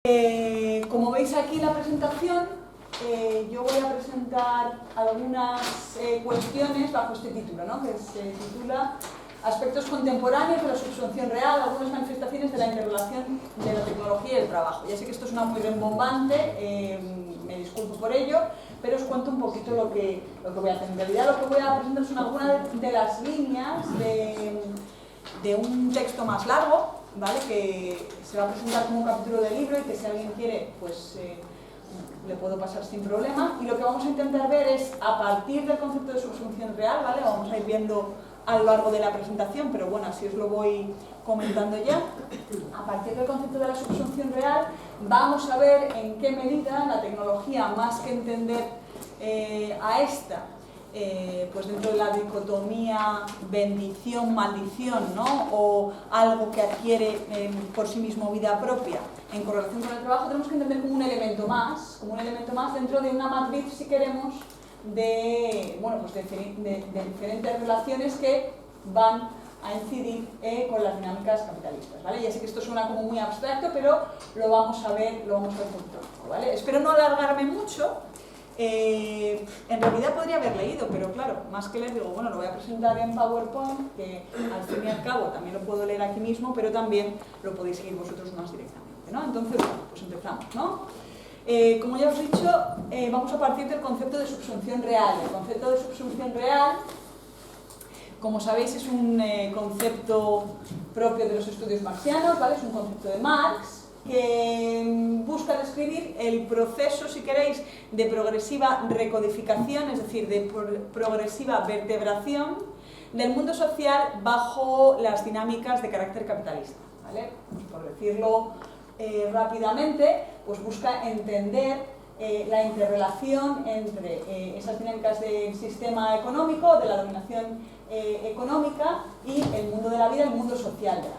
Como veis aquí en la presentación, yo voy a presentar algunas cuestiones bajo este título, ¿no? Que se titula Aspectos contemporáneos de la subsunción real, algunas manifestaciones de la interrelación de la tecnología y el trabajo. Ya sé que esto suena muy rembombante, me disculpo por ello, pero os cuento un poquito lo que voy a hacer. En realidad lo que voy a presentar son algunas de las líneas de un texto más largo, ¿vale? Que se va a presentar como un capítulo de libro y que si alguien quiere, pues le puedo pasar sin problema. Y lo que vamos a intentar ver es, a partir del concepto de subsunción real, ¿vale? Vamos a ir viendo a lo largo de la presentación, pero bueno, así os lo voy comentando ya. A partir del concepto de la subsunción real, vamos a ver en qué medida la tecnología, más que entender a esta, pues dentro de la dicotomía bendición-maldición, ¿no? O algo que adquiere por sí mismo vida propia en correlación con el trabajo, tenemos que entender como un elemento más dentro de una matriz, si queremos, de, bueno, pues de diferentes relaciones que van a incidir con las dinámicas capitalistas, ¿vale? Ya sé que esto suena como muy abstracto, pero lo vamos a ver poco a poco, ¿vale? Espero no alargarme mucho. En realidad podría haber leído, pero claro, más que leer digo, bueno, lo voy a presentar en PowerPoint, que al fin y al cabo también lo puedo leer aquí mismo, pero también lo podéis seguir vosotros más directamente, ¿no? Entonces, bueno, pues empezamos, ¿no? Como ya os he dicho, vamos a partir del concepto de subsunción real. El concepto de subsunción real, como sabéis, es un concepto propio de los estudios marxianos, ¿vale? Es un concepto de Marx, que busca describir el proceso, si queréis, de progresiva recodificación, es decir, de progresiva vertebración del mundo social bajo las dinámicas de carácter capitalista, ¿vale? Pues por decirlo rápidamente, pues busca entender la interrelación entre esas dinámicas del sistema económico, de la dominación económica y el mundo de la vida, el mundo social de la vida,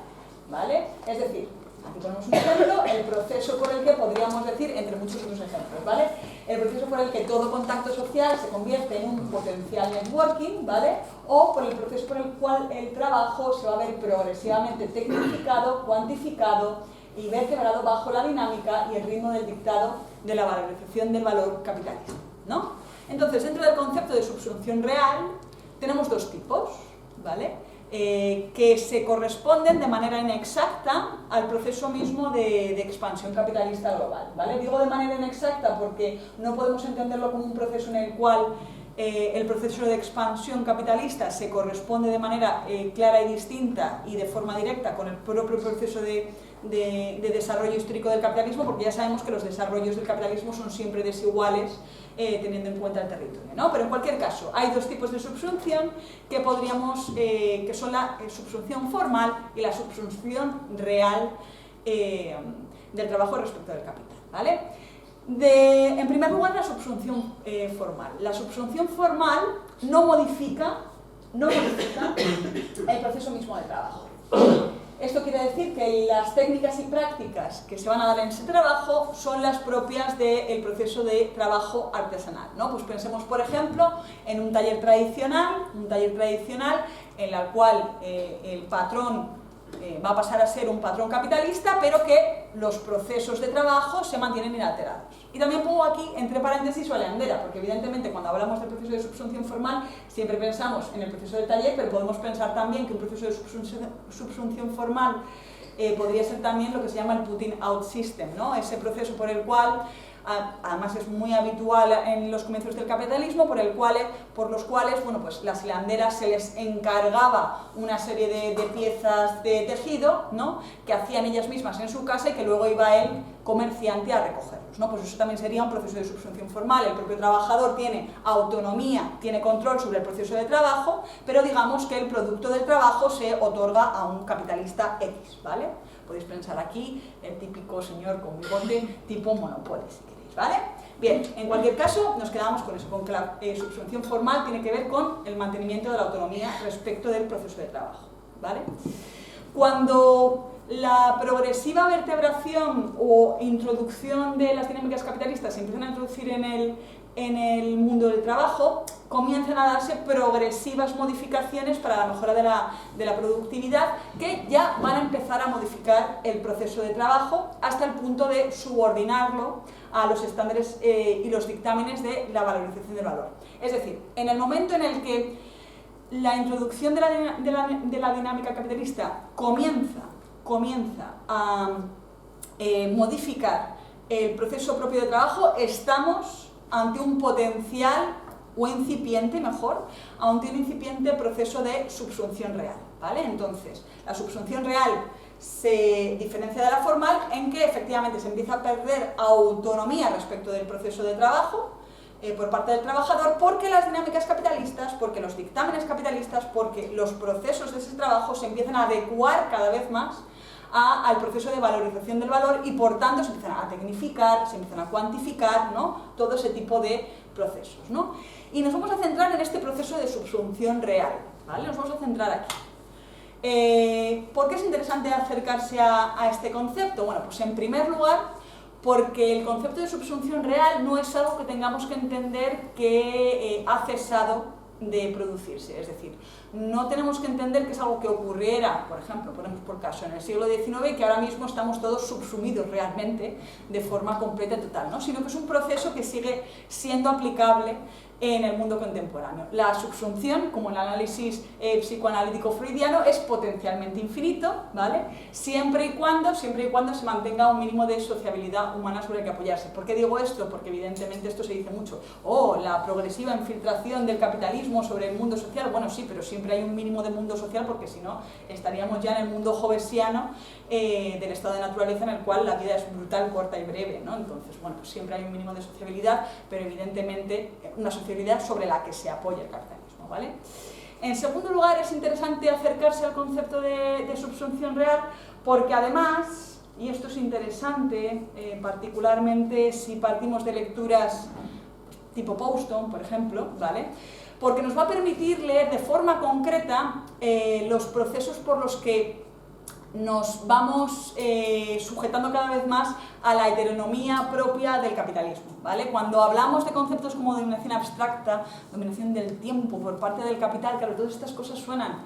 ¿vale? Es decir, aquí ponemos un ejemplo, el proceso por el que podríamos decir, entre muchos otros ejemplos, ¿vale? El proceso por el que todo contacto social se convierte en un potencial networking, ¿vale? O por el proceso por el cual el trabajo se va a ver progresivamente tecnificado, cuantificado y vertebrado bajo la dinámica y el ritmo del dictado de la valorización del valor capitalista, ¿no? Entonces, dentro del concepto de subsunción real, tenemos dos tipos, ¿vale? Que se corresponden de manera inexacta al proceso mismo de expansión capitalista global, ¿vale? Digo de manera inexacta porque no podemos entenderlo como un proceso en el cual el proceso de expansión capitalista se corresponde de manera clara y distinta y de forma directa con el propio proceso de desarrollo histórico del capitalismo, porque ya sabemos que los desarrollos del capitalismo son siempre desiguales teniendo en cuenta el territorio, ¿no? Pero en cualquier caso, hay dos tipos de subsunción que podríamos, que son la subsunción formal y la subsunción real del trabajo respecto del capital, ¿vale? En primer lugar, la subsunción formal. La subsunción formal no modifica el proceso mismo de trabajo. Esto quiere decir que las técnicas y prácticas que se van a dar en ese trabajo son las propias del proceso de trabajo artesanal, ¿no? Pues pensemos, por ejemplo, en un taller tradicional en el cual el patrón va a pasar a ser un patrón capitalista, pero que los procesos de trabajo se mantienen inalterados. Y también pongo aquí, entre paréntesis, oleandera, porque evidentemente cuando hablamos del proceso de subsunción formal siempre pensamos en el proceso del taller, pero podemos pensar también que un proceso de subsunción formal podría ser también lo que se llama el putting out system, ¿no? Ese proceso por el cual, además es muy habitual en los comienzos del capitalismo, por los cuales, bueno, pues las hilanderas se les encargaba una serie de piezas de tejido, ¿no? Que hacían ellas mismas en su casa y que luego iba el comerciante a recogerlos, ¿no? Pues eso también sería un proceso de subsunción formal. El propio trabajador tiene autonomía, tiene control sobre el proceso de trabajo, pero digamos que el producto del trabajo se otorga a un capitalista X, ¿vale? Podéis pensar aquí el típico señor con bigote tipo Monopoly, si queréis, ¿vale? Bien, en cualquier caso nos quedamos con eso, con que la subsunción formal tiene que ver con el mantenimiento de la autonomía respecto del proceso de trabajo, ¿vale? Cuando la progresiva vertebración o introducción de las dinámicas capitalistas se empiezan a introducir en en el mundo del trabajo, comienzan a darse progresivas modificaciones para la mejora de la productividad, que ya van a empezar a modificar el proceso de trabajo hasta el punto de subordinarlo a los estándares y los dictámenes de la valorización del valor. Es decir, en el momento en el que la introducción de la dinámica capitalista comienza a modificar el proceso propio de trabajo, estamos ante un potencial o incipiente, mejor, ante un incipiente proceso de subsunción real, ¿vale? Entonces, la subsunción real se diferencia de la formal en que efectivamente se empieza a perder autonomía respecto del proceso de trabajo por parte del trabajador, porque las dinámicas capitalistas, porque los dictámenes capitalistas, porque los procesos de ese trabajo se empiezan a adecuar cada vez más al proceso de valorización del valor y por tanto se empiezan a tecnificar, se empiezan a cuantificar, ¿no? Todo ese tipo de procesos, ¿no? Y nos vamos a centrar en este proceso de subsunción real, ¿vale? Nos vamos a centrar aquí. ¿Por qué es interesante acercarse a este concepto? Bueno, pues en primer lugar, porque el concepto de subsunción real no es algo que tengamos que entender que ha cesado de producirse, es decir, no tenemos que entender que es algo que ocurriera, por ejemplo, ponemos por caso, en el siglo XIX, y que ahora mismo estamos todos subsumidos realmente de forma completa y total, ¿no? Sino que es un proceso que sigue siendo aplicable en el mundo contemporáneo. La subsunción, como el análisis psicoanalítico freudiano, es potencialmente infinito, ¿vale? Siempre y cuando se mantenga un mínimo de sociabilidad humana sobre el que apoyarse. ¿Por qué digo esto? Porque evidentemente esto se dice mucho. La progresiva infiltración del capitalismo sobre el mundo social. Bueno, sí, pero siempre hay un mínimo de mundo social, porque si no estaríamos ya en el mundo hobbesiano del estado de naturaleza, en el cual la vida es brutal, corta y breve, ¿no? Entonces, bueno, pues siempre hay un mínimo de sociabilidad, pero evidentemente una sociabilidad sobre la que se apoya el capitalismo, ¿vale? En segundo lugar, es interesante acercarse al concepto de subsunción real, porque además, y esto es interesante, particularmente si partimos de lecturas tipo Poston, por ejemplo, ¿vale? Porque nos va a permitir leer de forma concreta los procesos por los que nos vamos sujetando cada vez más a la heteronomía propia del capitalismo, ¿vale? Cuando hablamos de conceptos como dominación abstracta, dominación del tiempo por parte del capital, claro, todas estas cosas suenan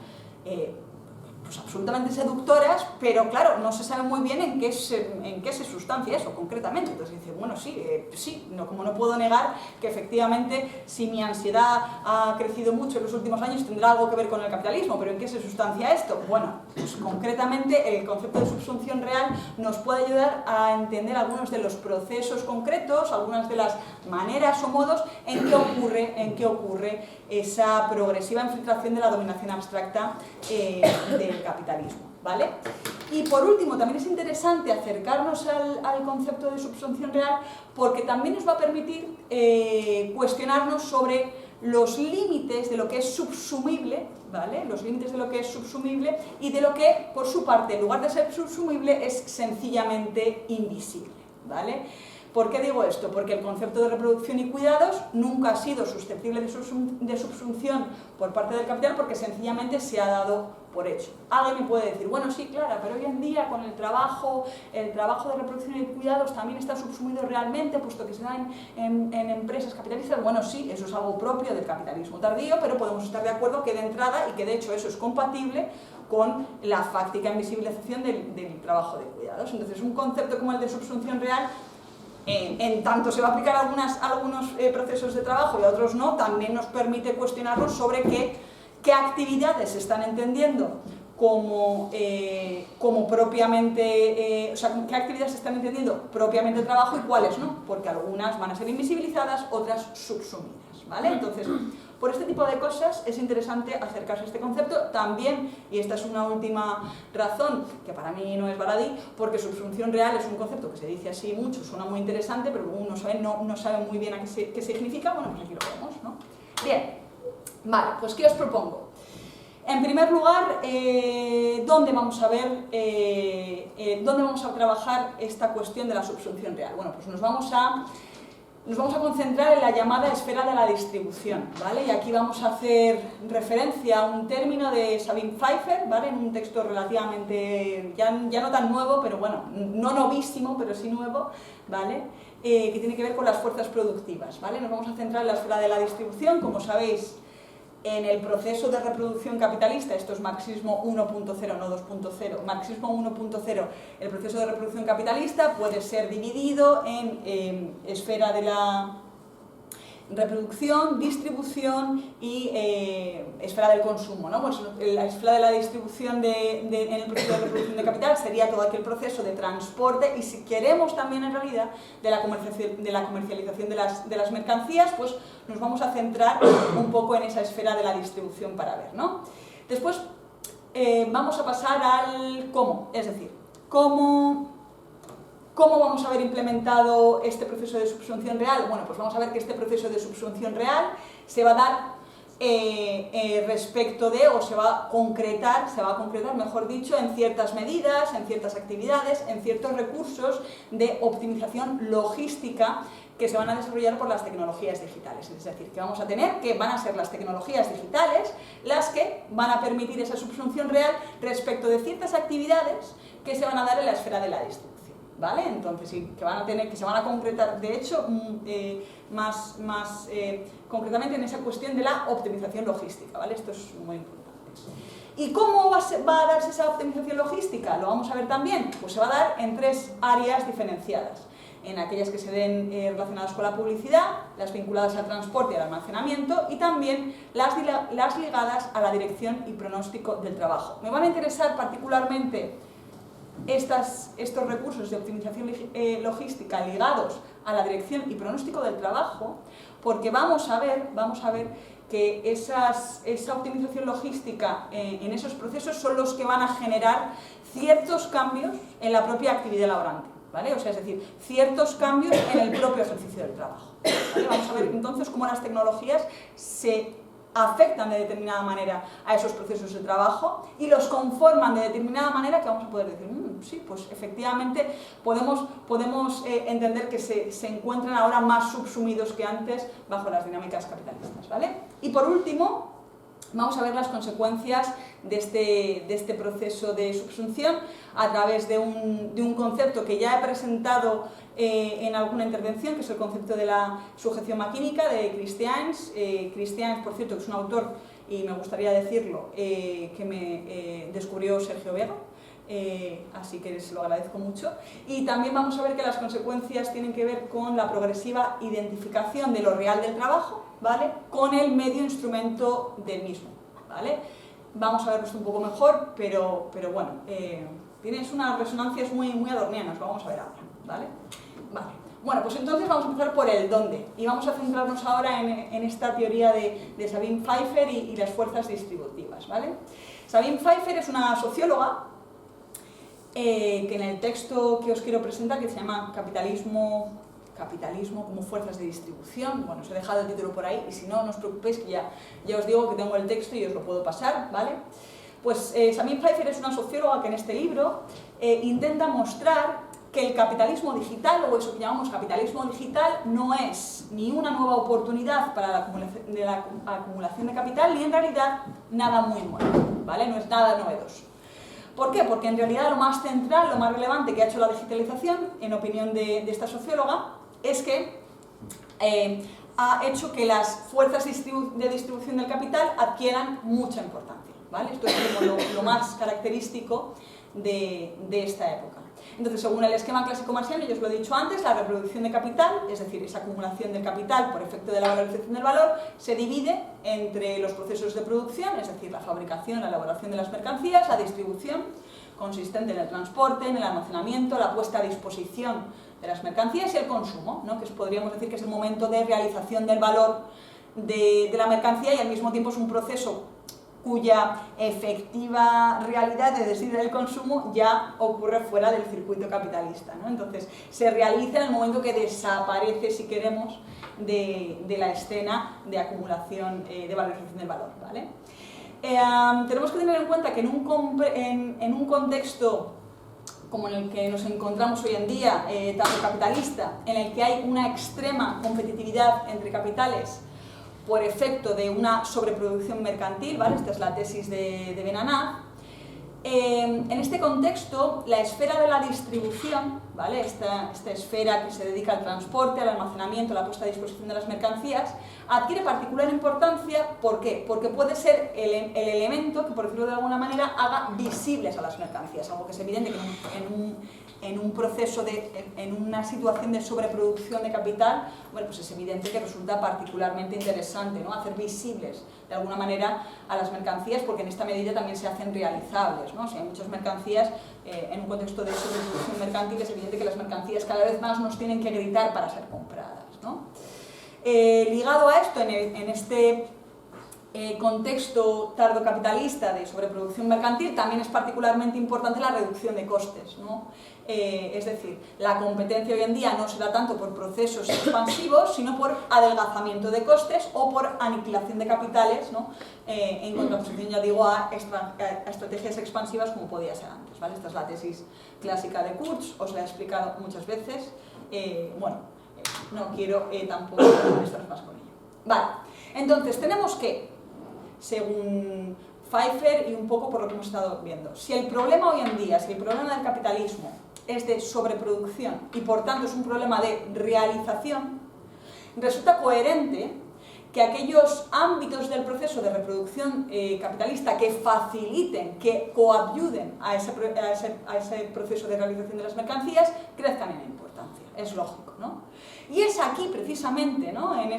pues absolutamente seductoras, pero claro, no se sabe muy bien en qué se sustancia eso concretamente. Entonces dice, bueno, como no puedo negar que efectivamente si mi ansiedad ha crecido mucho en los últimos años tendrá algo que ver con el capitalismo, pero ¿en qué se sustancia esto? Bueno, pues concretamente el concepto de subsunción real nos puede ayudar a entender algunos de los procesos concretos, algunas de las maneras o modos en que ocurre esa progresiva infiltración de la dominación abstracta del capitalismo, ¿vale? Y por último, también es interesante acercarnos al concepto de subsunción real, porque también nos va a permitir cuestionarnos sobre los límites de lo que es subsumible, ¿vale? Los límites de lo que es subsumible y de lo que, por su parte, en lugar de ser subsumible, es sencillamente invisible, ¿vale? ¿Por qué digo esto? Porque el concepto de reproducción y cuidados nunca ha sido susceptible de subsunción por parte del capital, porque sencillamente se ha dado por hecho. Alguien me puede decir, bueno, sí, Clara, pero hoy en día con el trabajo de reproducción y cuidados también está subsumido realmente, puesto que se da en empresas capitalistas. Bueno, sí, eso es algo propio del capitalismo tardío, pero podemos estar de acuerdo que de entrada, y que de hecho eso es compatible con la fáctica invisibilización del trabajo de cuidados. Entonces, un concepto como el de subsunción real, en tanto se va a aplicar a algunos procesos de trabajo y a otros no, también nos permite cuestionarnos sobre qué actividades se están entendiendo como propiamente, qué actividades se están entendiendo propiamente trabajo y cuáles no, porque algunas van a ser invisibilizadas, otras subsumidas, ¿vale? Entonces, por este tipo de cosas es interesante acercarse a este concepto también, y esta es una última razón que para mí no es baladí, porque subsunción real es un concepto que se dice así mucho, suena muy interesante, pero uno no sabe muy bien qué significa. Bueno, pues aquí lo vemos, ¿no? Bien, vale, pues ¿qué os propongo? En primer lugar, ¿dónde vamos a ver, dónde vamos a trabajar esta cuestión de la subsunción real? Bueno, pues nos vamos a concentrar en la llamada esfera de la distribución, ¿vale? Y aquí vamos a hacer referencia a un término de Sabine Pfeiffer, ¿vale? En un texto relativamente, ya no tan nuevo, pero bueno, no novísimo, pero sí nuevo, ¿vale? que tiene que ver con las fuerzas productivas, ¿vale? Nos vamos a centrar en la esfera de la distribución. Como sabéis, en el proceso de reproducción capitalista, esto es marxismo 1.0, no 2.0, marxismo 1.0, el proceso de reproducción capitalista puede ser dividido en esfera de la reproducción, distribución y esfera del consumo, ¿no? Pues la esfera de la distribución en el proceso de reproducción de capital sería todo aquel proceso de transporte y, si queremos, también en realidad de la comercialización de las mercancías, pues nos vamos a centrar un poco en esa esfera de la distribución para ver, ¿no? Después vamos a pasar al cómo, es decir, cómo vamos a ver implementado este proceso de subsunción real. Bueno, pues vamos a ver que este proceso de subsunción real se va a dar respecto de, o se va a concretar, mejor dicho, en ciertas medidas, en ciertas actividades, en ciertos recursos de optimización logística que se van a desarrollar por las tecnologías digitales. Es decir, que vamos a tener que van a ser las tecnologías digitales las que van a permitir esa subsunción real respecto de ciertas actividades que se van a dar en la esfera de la distribución, ¿vale? Entonces, sí, que se van a concretar, de hecho, más concretamente en esa cuestión de la optimización logística, ¿vale? Esto es muy importante. ¿Y cómo va a darse esa optimización logística? Lo vamos a ver también. Pues se va a dar en tres áreas diferenciadas. En aquellas que se den relacionadas con la publicidad, las vinculadas al transporte y al almacenamiento, y también las ligadas a la dirección y pronóstico del trabajo. Me van a interesar particularmente estos recursos de optimización logística ligados a la dirección y pronóstico del trabajo, porque vamos a ver que esa optimización logística en esos procesos son los que van a generar ciertos cambios en la propia actividad laborante, ¿vale? O sea, es decir, ciertos cambios en el propio ejercicio del trabajo, ¿vale? Vamos a ver entonces cómo las tecnologías se afectan de determinada manera a esos procesos de trabajo y los conforman de determinada manera que vamos a poder decir, sí, pues efectivamente podemos entender que se encuentran ahora más subsumidos que antes bajo las dinámicas capitalistas, ¿vale? Y por último, vamos a ver las consecuencias de este proceso de subsunción a través de un concepto que ya he presentado en alguna intervención, que es el concepto de la sujeción maquínica de Christians. Christians, por cierto, que es un autor, y me gustaría decirlo, que me descubrió Sergio Vega, así que se lo agradezco mucho. Y también vamos a ver que las consecuencias tienen que ver con la progresiva identificación de lo real del trabajo, ¿vale?, con el medio instrumento del mismo, ¿vale? Vamos a verlo esto un poco mejor, pero bueno, tienes unas resonancias muy adornianas, lo vamos a ver ahora, ¿vale? Vale. Bueno, pues entonces vamos a empezar por el dónde, y vamos a centrarnos ahora en esta teoría de Sabine Pfeiffer y las fuerzas distributivas, ¿vale? Sabine Pfeiffer es una socióloga que en el texto que os quiero presentar, que se llama Capitalismo como fuerzas de distribución, bueno, os he dejado el título por ahí, y si no, no os preocupéis, que ya os digo que tengo el texto y os lo puedo pasar, ¿vale? Pues Sabine Pfeiffer es una socióloga que en este libro intenta mostrar que el capitalismo digital, o eso que llamamos capitalismo digital, no es ni una nueva oportunidad para la acumulación de capital, ni en realidad nada muy nuevo, ¿vale? No es nada novedoso. ¿Por qué? Porque en realidad lo más central, lo más relevante que ha hecho la digitalización, en opinión de esta socióloga, es que ha hecho que las fuerzas de distribución del capital adquieran mucha importancia, ¿vale? Esto es como lo más característico de esta época. Entonces, según el esquema clásico marxiano, yo os lo he dicho antes, la reproducción de capital, es decir, esa acumulación del capital por efecto de la valorización del valor, se divide entre los procesos de producción, es decir, la fabricación, la elaboración de las mercancías, la distribución, consistente en el transporte, en el almacenamiento, la puesta a disposición de las mercancías, y el consumo, ¿no?, que podríamos decir que es el momento de realización del valor de la mercancía, y al mismo tiempo es un proceso cuya efectiva realidad de decidir el consumo ya ocurre fuera del circuito capitalista, ¿no? Entonces, se realiza en el momento que desaparece, si queremos, de la escena de acumulación, de valorización del valor, ¿vale? Tenemos que tener en cuenta que en un contexto como en el que nos encontramos hoy en día, tanto capitalista, en el que hay una extrema competitividad entre capitales por efecto de una sobreproducción mercantil, ¿vale? Esta es la tesis de Benanaz. En este contexto, la esfera de la distribución, ¿vale? esta esfera que se dedica al transporte, al almacenamiento, a la puesta a disposición de las mercancías, adquiere particular importancia. ¿Por qué? Porque puede ser el elemento que, por decirlo de alguna manera, haga visibles a las mercancías, algo que es evidente que en un proceso, en una situación de sobreproducción de capital, bueno, pues es evidente que resulta particularmente interesante, ¿no? Hacer visibles de alguna manera a las mercancías, porque en esta medida también se hacen realizables, ¿no? Si hay muchas mercancías en un contexto de sobreproducción mercantil, es evidente que las mercancías cada vez más nos tienen que gritar para ser compradas, ¿no? Ligado a esto, en este contexto tardocapitalista de sobreproducción mercantil, también es particularmente importante la reducción de costes, ¿no? Es decir, la competencia hoy en día no se da tanto por procesos expansivos, sino por adelgazamiento de costes o por aniquilación de capitales, ¿no? En contraposición, ya digo, a estrategias expansivas como podía ser antes, ¿vale? Esta es la tesis clásica de Kurz, os la he explicado muchas veces, bueno, no quiero tampoco estar más con ello. Vale, entonces tenemos que, según Pfeiffer y un poco por lo que hemos estado viendo, si el problema hoy en día, si el problema del capitalismo es de sobreproducción y por tanto es un problema de realización, resulta coherente que aquellos ámbitos del proceso de reproducción capitalista que faciliten, que coadyuden a ese proceso de realización de las mercancías crezcan en importancia. Es lógico, ¿no? Y es aquí precisamente, ¿no? en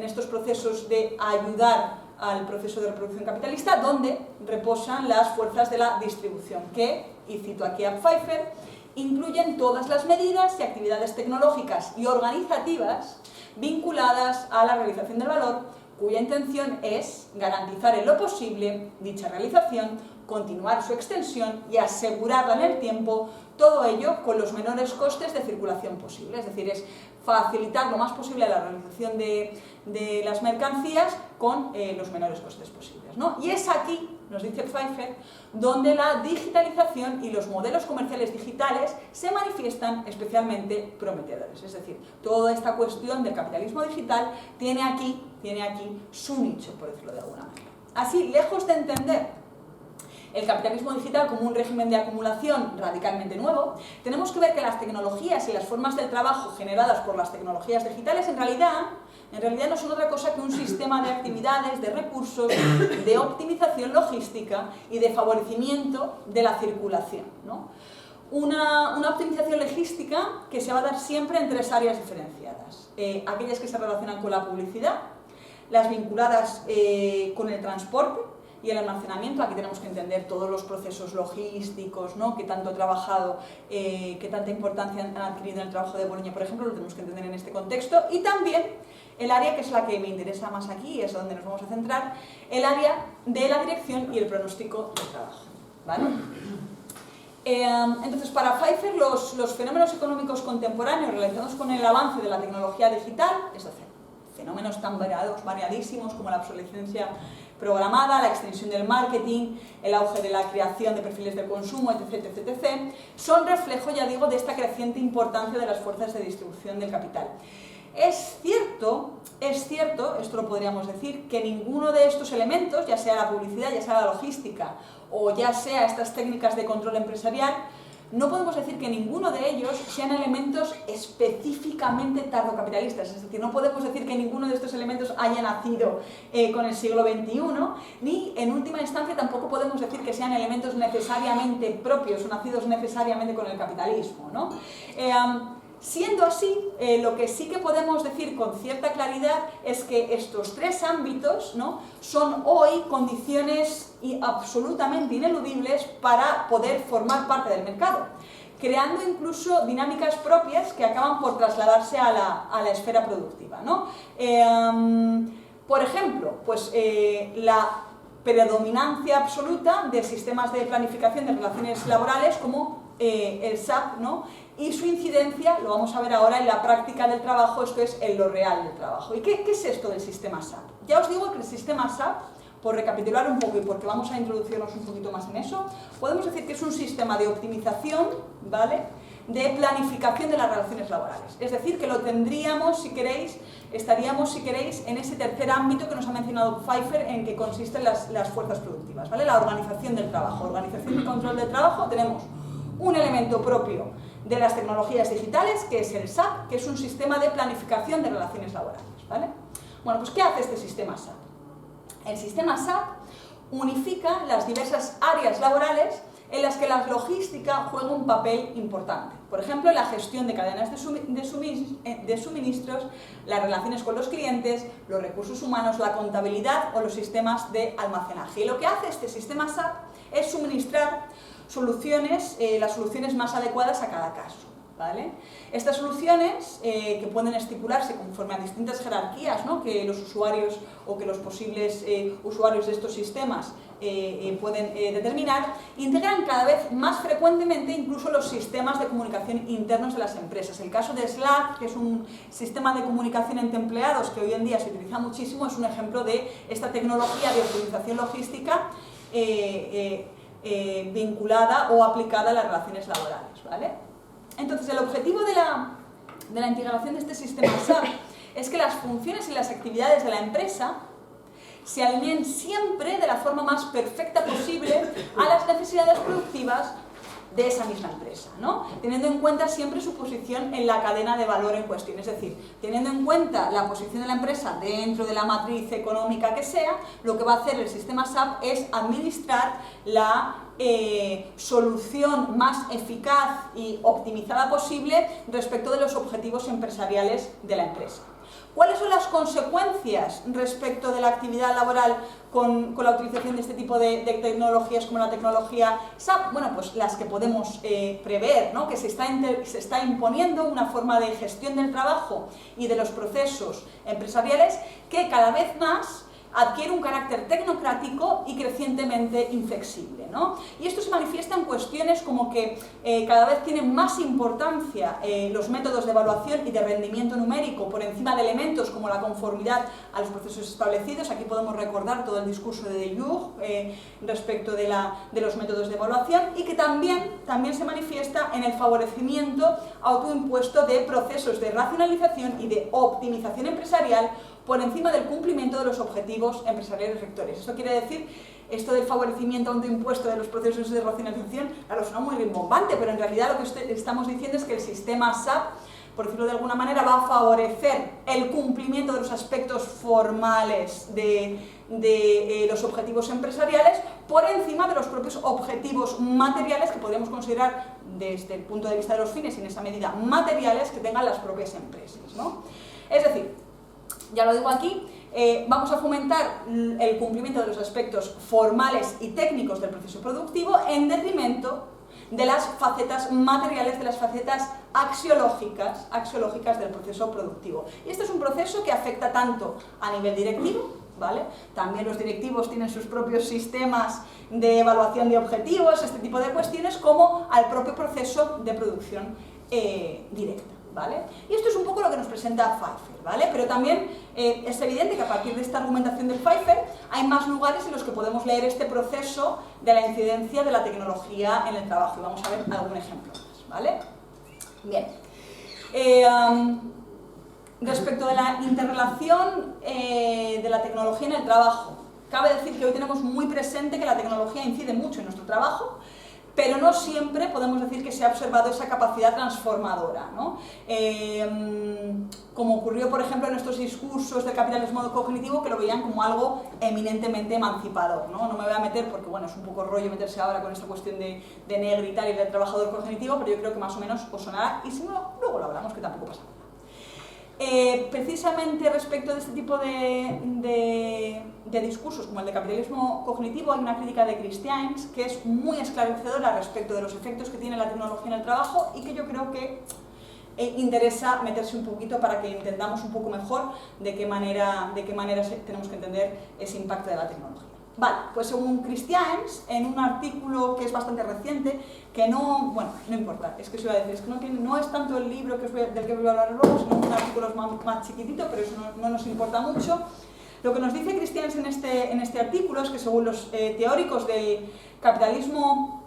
estos procesos de ayudar al proceso de reproducción capitalista donde reposan las fuerzas de la distribución que, y cito aquí a Pfeiffer, incluyen todas las medidas y actividades tecnológicas y organizativas vinculadas a la realización del valor, cuya intención es garantizar en lo posible dicha realización, continuar su extensión y asegurarla en el tiempo, todo ello con los menores costes de circulación posible. Es decir, es facilitar lo más posible la realización de las mercancías con los menores costes posibles, ¿no? Y es aquí, nos dice Pfeiffer, donde la digitalización y los modelos comerciales digitales se manifiestan especialmente prometedores. Es decir, toda esta cuestión del capitalismo digital tiene aquí su nicho, por decirlo de alguna manera. Así, lejos de entender el capitalismo digital como un régimen de acumulación radicalmente nuevo, tenemos que ver que las tecnologías y las formas del trabajo generadas por las tecnologías digitales en realidad no son otra cosa que un sistema de actividades, de recursos, de optimización logística y de favorecimiento de la circulación, ¿no? Una optimización logística que se va a dar siempre en tres áreas diferenciadas. Aquellas que se relacionan con la publicidad, las vinculadas con el transporte y el almacenamiento. Aquí tenemos que entender todos los procesos logísticos, ¿no? que tanto he trabajado, que tanta importancia han adquirido en el trabajo de Bolonia, por ejemplo, lo tenemos que entender en este contexto. Y también el área que es la que me interesa más aquí, es donde nos vamos a centrar, el área de la dirección y el pronóstico del trabajo, ¿vale? Entonces, para Pfeiffer, los fenómenos económicos contemporáneos relacionados con el avance de la tecnología digital, es decir, fenómenos tan variadísimos como la obsolescencia programada, la extensión del marketing, el auge de la creación de perfiles de consumo, etc., etc., son reflejo, ya digo, de esta creciente importancia de las fuerzas de distribución del capital. Es cierto, esto lo podríamos decir, que ninguno de estos elementos, ya sea la publicidad, ya sea la logística, o ya sea estas técnicas de control empresarial, no podemos decir que ninguno de ellos sean elementos específicamente tardocapitalistas, es decir, no podemos decir que ninguno de estos elementos haya nacido con el siglo XXI, ni en última instancia tampoco podemos decir que sean elementos necesariamente propios o nacidos necesariamente con el capitalismo, ¿no? Siendo así, lo que sí que podemos decir con cierta claridad es que estos tres ámbitos, ¿no? son hoy condiciones absolutamente ineludibles para poder formar parte del mercado, creando incluso dinámicas propias que acaban por trasladarse a la esfera productiva, ¿no? Por ejemplo, pues, la predominancia absoluta de sistemas de planificación de relaciones laborales como el SAP, ¿no? y su incidencia, lo vamos a ver ahora en la práctica del trabajo, esto es en lo real del trabajo. ¿Y qué es esto del sistema SAP? Ya os digo que el sistema SAP, por recapitular un poco y porque vamos a introducirnos un poquito más en eso, podemos decir que es un sistema de optimización, ¿vale?, de planificación de las relaciones laborales. Es decir, que lo tendríamos, si queréis, estaríamos, si queréis, en ese tercer ámbito que nos ha mencionado Pfeiffer, en que consisten las fuerzas productivas, ¿vale? La organización del trabajo, organización y control del trabajo. Tenemos un elemento propio de las tecnologías digitales, que es el SAP, que es un sistema de planificación de relaciones laborales, ¿vale? Bueno, pues ¿qué hace este sistema SAP? El sistema SAP unifica las diversas áreas laborales en las que la logística juega un papel importante. Por ejemplo, la gestión de cadenas de suministros, las relaciones con los clientes, los recursos humanos, la contabilidad o los sistemas de almacenaje. Y lo que hace este sistema SAP es suministrar soluciones, las soluciones más adecuadas a cada caso, ¿vale? Estas soluciones, que pueden estipularse conforme a distintas jerarquías, ¿no?, que los usuarios o que los posibles usuarios de estos sistemas pueden determinar, integran cada vez más frecuentemente incluso los sistemas de comunicación internos de las empresas. El caso de Slack, que es un sistema de comunicación entre empleados que hoy en día se utiliza muchísimo, es un ejemplo de esta tecnología de optimización logística vinculada o aplicada a las relaciones laborales, ¿vale? Entonces, el objetivo de la integración de este sistema SAP es que las funciones y las actividades de la empresa se alineen siempre de la forma más perfecta posible a las necesidades productivas de esa misma empresa, ¿no? Teniendo en cuenta siempre su posición en la cadena de valor en cuestión, es decir, teniendo en cuenta la posición de la empresa dentro de la matriz económica que sea, lo que va a hacer el sistema SAP es administrar la solución más eficaz y optimizada posible respecto de los objetivos empresariales de la empresa. ¿Cuáles son las consecuencias respecto de la actividad laboral con la utilización de este tipo de tecnologías como la tecnología SAP? Bueno, pues las que podemos prever, ¿no? Que se está imponiendo una forma de gestión del trabajo y de los procesos empresariales que cada vez más adquiere un carácter tecnocrático y crecientemente inflexible, ¿no? Y esto se manifiesta en cuestiones como que cada vez tienen más importancia los métodos de evaluación y de rendimiento numérico por encima de elementos como la conformidad a los procesos establecidos. Aquí podemos recordar todo el discurso de Jung respecto de los métodos de evaluación, y que también se manifiesta en el favorecimiento autoimpuesto de procesos de racionalización y de optimización empresarial por encima del cumplimiento de los objetivos empresariales rectores. Esto quiere decir, esto del favorecimiento autoimpuesto de los procesos de racionalización, claro, suena muy rimbombante, pero en realidad lo que estamos diciendo es que el sistema SAP, por decirlo de alguna manera, va a favorecer el cumplimiento de los aspectos formales de los objetivos empresariales por encima de los propios objetivos materiales que podríamos considerar desde el punto de vista de los fines y en esa medida materiales que tengan las propias empresas, ¿no? Es decir, ya lo digo aquí, vamos a fomentar el cumplimiento de los aspectos formales y técnicos del proceso productivo en detrimento de las facetas materiales, de las facetas axiológicas del proceso productivo. Y este es un proceso que afecta tanto a nivel directivo, ¿vale? También los directivos tienen sus propios sistemas de evaluación de objetivos, este tipo de cuestiones, como al propio proceso de producción directa, ¿vale? Y esto es un poco lo que nos presenta Pfeiffer, ¿vale? Pero también es evidente que a partir de esta argumentación de Pfeiffer hay más lugares en los que podemos leer este proceso de la incidencia de la tecnología en el trabajo, y vamos a ver algún ejemplo más, ¿vale? Bien. Respecto de la interrelación de la tecnología en el trabajo, cabe decir que hoy tenemos muy presente que la tecnología incide mucho en nuestro trabajo, pero no siempre podemos decir que se ha observado esa capacidad transformadora, ¿no? Como ocurrió, por ejemplo, en estos discursos del capitalismo cognitivo, que lo veían como algo eminentemente emancipador, ¿no? No me voy a meter porque, bueno, es un poco rollo meterse ahora con esta cuestión de Negri y tal, y del trabajador cognitivo, pero yo creo que más o menos os sonará, y si no, luego lo hablamos, que tampoco pasa nada. Precisamente respecto de este tipo de discursos como el de capitalismo cognitivo, hay una crítica de Christians que es muy esclarecedora respecto de los efectos que tiene la tecnología en el trabajo, y que yo creo que interesa meterse un poquito para que entendamos un poco mejor de qué manera tenemos que entender ese impacto de la tecnología. Vale, pues según Christians, en un artículo que es bastante reciente, que no, bueno, no importa, es que os iba a decir, es que no es tanto el libro del que voy a hablar luego, sino un artículo más chiquitito, pero eso no nos importa mucho. Lo que nos dice Christians en este artículo es que según los teóricos del capitalismo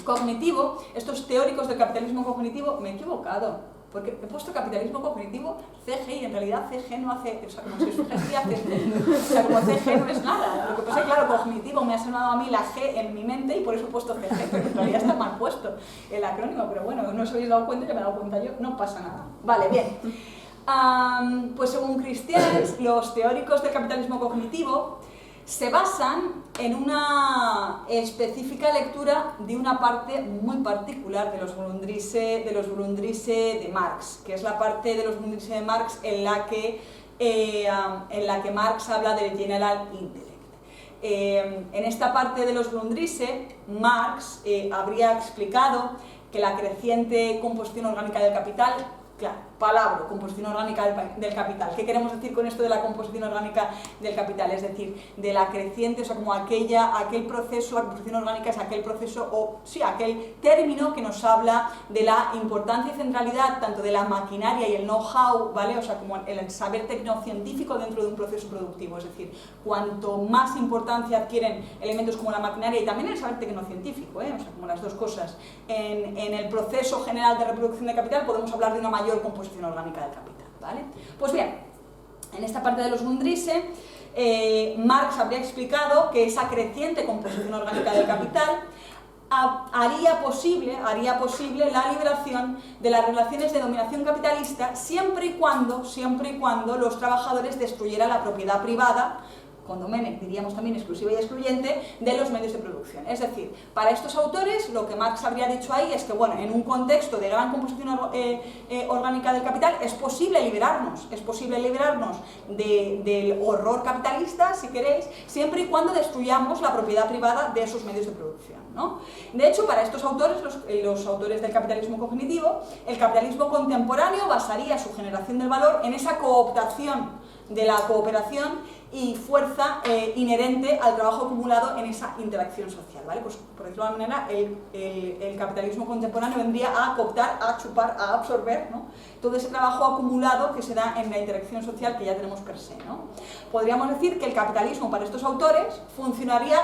cognitivo, estos teóricos del capitalismo cognitivo, me he equivocado, porque he puesto capitalismo cognitivo CG y en realidad CG no hace, o sea, como si CG hace, o sea, como CG no es nada. Lo que pasa es que, claro, cognitivo me ha sonado a mí la G en mi mente y por eso he puesto CG, pero en realidad está mal puesto el acrónimo, pero bueno, no os habéis dado cuenta, ya me he dado cuenta yo, no pasa nada. Vale, bien. Pues según Christians, los teóricos del capitalismo cognitivo se basan en una específica lectura de una parte muy particular de los Grundrisse de Marx, que es la parte de los Grundrisse de Marx en la que Marx habla del General Intellect. En esta parte de los Grundrisse, Marx habría explicado que la creciente composición orgánica del capital, claro, palabra, composición orgánica del capital. ¿Qué queremos decir con esto de la composición orgánica del capital? Es decir, de la creciente, o sea, como aquel proceso, la composición orgánica es aquel proceso, o sí, aquel término que nos habla de la importancia y centralidad tanto de la maquinaria y el know-how, ¿vale? O sea, como el saber tecnocientífico dentro de un proceso productivo. Es decir, cuanto más importancia adquieren elementos como la maquinaria y también el saber tecnocientífico, o sea, como las dos cosas, en el proceso general de reproducción de capital, podemos hablar de una mayor composición orgánica del capital, ¿vale? Pues bien, en esta parte de los Grundrisse, Marx habría explicado que esa creciente composición orgánica del capital haría posible la liberación de las relaciones de dominación capitalista siempre y cuando los trabajadores destruyeran la propiedad privada, con Domenech diríamos también exclusiva y excluyente, de los medios de producción. Es decir, para estos autores lo que Marx habría dicho ahí es que, bueno, en un contexto de gran composición orgánica del capital es posible liberarnos del horror capitalista, si queréis, siempre y cuando destruyamos la propiedad privada de esos medios de producción, ¿no? De hecho, para estos autores, los autores del capitalismo cognitivo, el capitalismo contemporáneo basaría su generación del valor en esa cooptación de la cooperación y fuerza inherente al trabajo acumulado en esa interacción social, ¿vale? Pues, por decirlo de alguna manera, el capitalismo contemporáneo vendría a cooptar, a chupar, a absorber, ¿no?, todo ese trabajo acumulado que se da en la interacción social que ya tenemos per se, ¿no? Podríamos decir que el capitalismo para estos autores funcionaría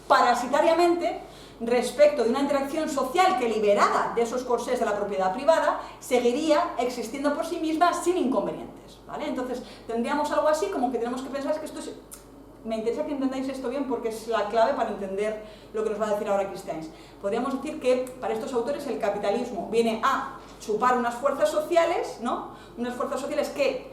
parasitariamente respecto de una interacción social que, liberada de esos corsés de la propiedad privada, seguiría existiendo por sí misma sin inconvenientes, ¿vale? Entonces tendríamos algo así como que tenemos que pensar que esto es... Me interesa que entendáis esto bien porque es la clave para entender lo que nos va a decir ahora Christians. Podríamos decir que para estos autores el capitalismo viene a chupar unas fuerzas sociales, ¿no? Unas fuerzas sociales que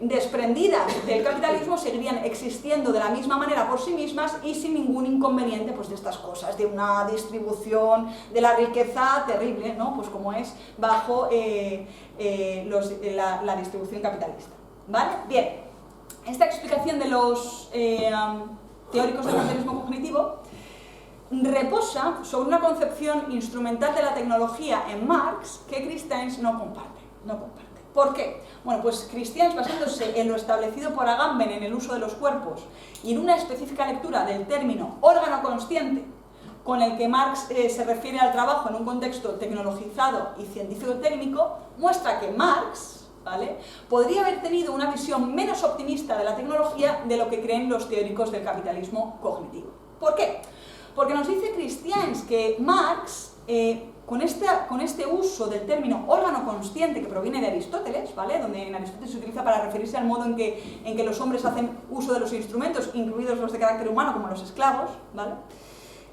desprendidas del capitalismo seguirían existiendo de la misma manera por sí mismas y sin ningún inconveniente, pues, de estas cosas, de una distribución de la riqueza terrible, ¿no?, pues como es bajo la distribución capitalista, ¿vale? Bien, esta explicación de los teóricos del capitalismo cognitivo reposa sobre una concepción instrumental de la tecnología en Marx que Christians no comparte. ¿Por qué? Bueno, pues Christians, basándose en lo establecido por Agamben en el uso de los cuerpos y en una específica lectura del término órgano consciente, con el que Marx se refiere al trabajo en un contexto tecnologizado y científico-técnico, muestra que Marx, ¿vale?, podría haber tenido una visión menos optimista de la tecnología de lo que creen los teóricos del capitalismo cognitivo. ¿Por qué? Porque nos dice Christians que Marx, con este uso del término órgano consciente que proviene de Aristóteles, ¿vale?, donde en Aristóteles se utiliza para referirse al modo en que los hombres hacen uso de los instrumentos, incluidos los de carácter humano, como los esclavos, ¿vale?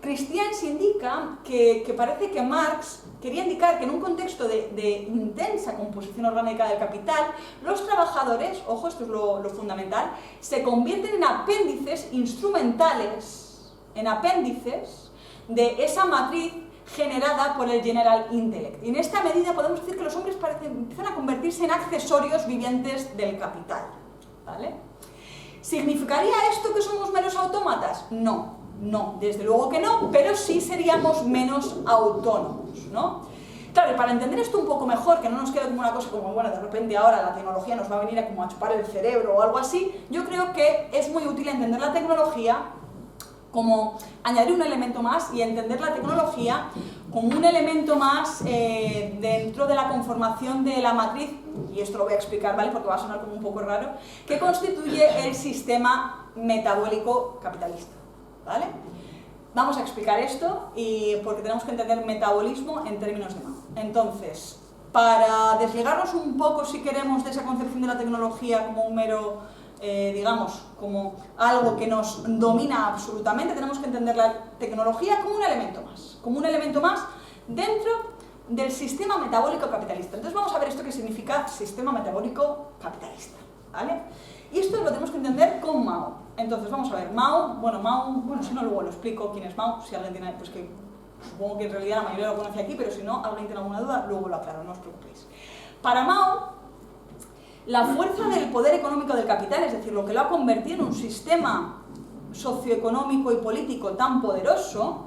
Christians indica que parece que Marx quería indicar que en un contexto de intensa composición orgánica del capital, los trabajadores, ojo, esto es lo fundamental, se convierten en apéndices instrumentales, en apéndices de esa matriz generada por el General Intellect. Y en esta medida podemos decir que los hombres empiezan a convertirse en accesorios vivientes del capital, ¿vale? ¿Significaría esto que somos meros autómatas? No, desde luego que no, pero sí seríamos menos autónomos, ¿no? Claro, y para entender esto un poco mejor, que no nos quede como una cosa como, bueno, de repente ahora la tecnología nos va a venir a chupar el cerebro o algo así, yo creo que es muy útil entender la tecnología como añadir un elemento más y entender la tecnología como un elemento más dentro de la conformación de la matriz, y esto lo voy a explicar, ¿vale?, porque va a sonar como un poco raro, que constituye el sistema metabólico capitalista, ¿vale? vamos a explicar esto porque tenemos que entender metabolismo en términos de Mao. Entonces, para desligarnos un poco, si queremos, de esa concepción de la tecnología como un mero, digamos, como algo que nos domina absolutamente, tenemos que entender la tecnología como un elemento más dentro del sistema metabólico capitalista. Entonces vamos a ver esto que significa sistema metabólico capitalista, ¿vale? Y esto lo tenemos que entender con Mao. Entonces vamos a ver, Mao, si no luego lo explico quién es Mao, si alguien tiene, pues que supongo que en realidad la mayoría lo conoce aquí, pero si no, alguien tiene alguna duda, luego lo aclaro, no os preocupéis. Para Mao, la fuerza del poder económico del capital, es decir, lo que lo ha convertido en un sistema socioeconómico y político tan poderoso,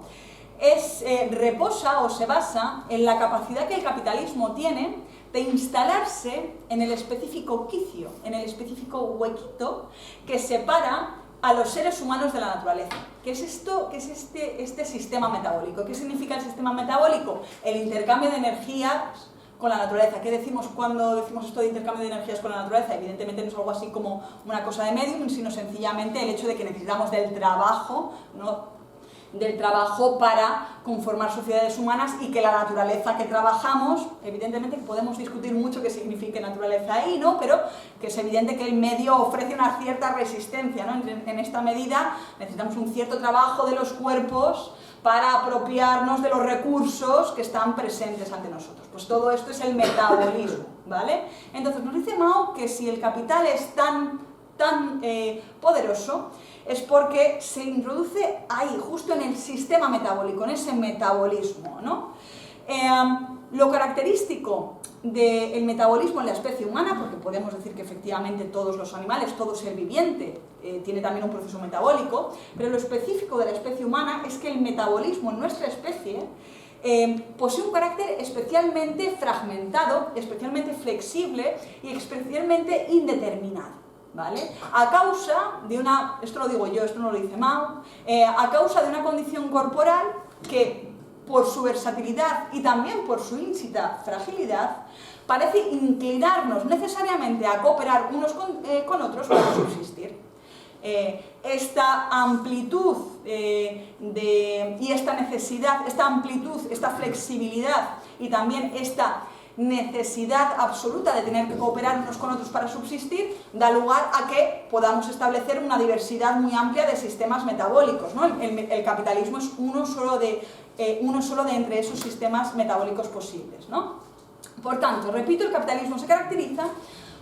reposa o se basa en la capacidad que el capitalismo tiene de instalarse en el específico quicio, en el específico huequito que separa a los seres humanos de la naturaleza. ¿Qué es esto? ¿Qué es este sistema metabólico? ¿Qué significa el sistema metabólico? El intercambio de energías con la naturaleza. ¿Qué decimos cuando decimos esto de intercambio de energías con la naturaleza? Evidentemente no es algo así como una cosa de medium, sino sencillamente el hecho de que necesitamos del trabajo, ¿no? Del trabajo para conformar sociedades humanas y que la naturaleza que trabajamos, evidentemente podemos discutir mucho qué significa naturaleza ahí, ¿no? Pero que es evidente que el medio ofrece una cierta resistencia, ¿no? En esta medida necesitamos un cierto trabajo de los cuerpos para apropiarnos de los recursos que están presentes ante nosotros. Pues todo esto es el metabolismo, ¿vale? Entonces nos dice Mao que si el capital es tan poderoso, es porque se introduce ahí, justo en el sistema metabólico, en ese metabolismo, ¿no? Lo característico del metabolismo en la especie humana, porque podemos decir que efectivamente todos los animales, todo ser viviente, tiene también un proceso metabólico, pero lo específico de la especie humana es que el metabolismo en nuestra especie posee un carácter especialmente fragmentado, especialmente flexible y especialmente indeterminado. ¿Vale? A causa de una, esto lo digo yo, esto no lo dice Mao, a causa de una condición corporal que, por su versatilidad y también por su ínsita fragilidad, parece inclinarnos necesariamente a cooperar unos con otros para subsistir. Esta amplitud y esta necesidad, esta amplitud, esta flexibilidad y también esta necesidad absoluta de tener que cooperar unos con otros para subsistir, da lugar a que podamos establecer una diversidad muy amplia de sistemas metabólicos, ¿no? El capitalismo es uno solo de entre esos sistemas metabólicos posibles, ¿no? Por tanto, repito, el capitalismo se caracteriza